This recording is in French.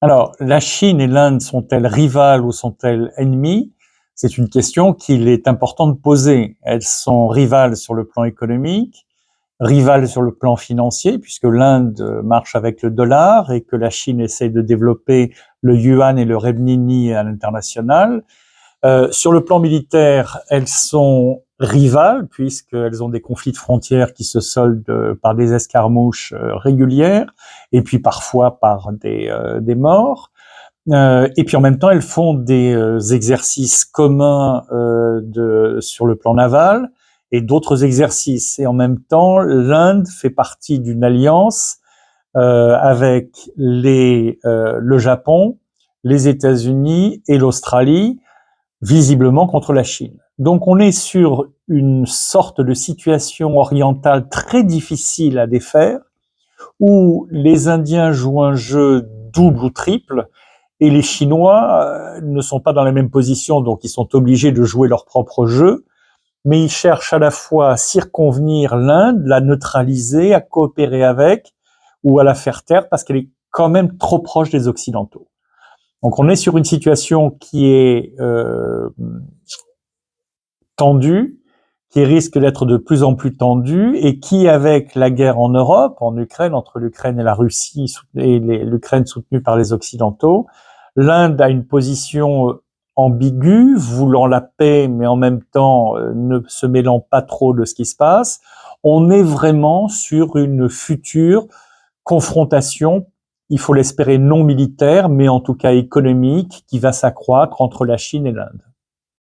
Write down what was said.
Alors, la Chine et l'Inde sont-elles rivales ou sont-elles ennemies? C'est une question qu'il est important de poser. Elles sont rivales sur le plan économique, rivales sur le plan financier, puisque l'Inde marche avec le dollar et que la Chine essaie de développer le yuan et le renminbi à l'international. Sur le plan militaire, elles sont rivales puisqu'elles ont des conflits de frontières qui se soldent par des escarmouches régulières et puis parfois par des morts. Et puis en même temps, elles font des exercices communs sur le plan naval et d'autres exercices. Et en même temps, l'Inde fait partie d'une alliance avec le Japon, les États-Unis et l'Australie, visiblement contre la Chine. Donc on est sur une sorte de situation orientale très difficile à défaire, où les Indiens jouent un jeu double ou triple, et les Chinois ne sont pas dans la même position, donc ils sont obligés de jouer leur propre jeu, mais ils cherchent à la fois à circonvenir l'Inde, la neutraliser, à coopérer avec, ou à la faire taire, parce qu'elle est quand même trop proche des Occidentaux. Donc on est sur une situation qui est tendue, qui risque d'être de plus en plus tendue, et qui, avec la guerre en Europe, en Ukraine, entre l'Ukraine et la Russie, et l'Ukraine soutenue par les Occidentaux, l'Inde a une position ambiguë, voulant la paix, mais en même temps ne se mêlant pas trop de ce qui se passe. On est vraiment sur une future confrontation, il faut l'espérer non militaire, mais en tout cas économique, qui va s'accroître entre la Chine et l'Inde.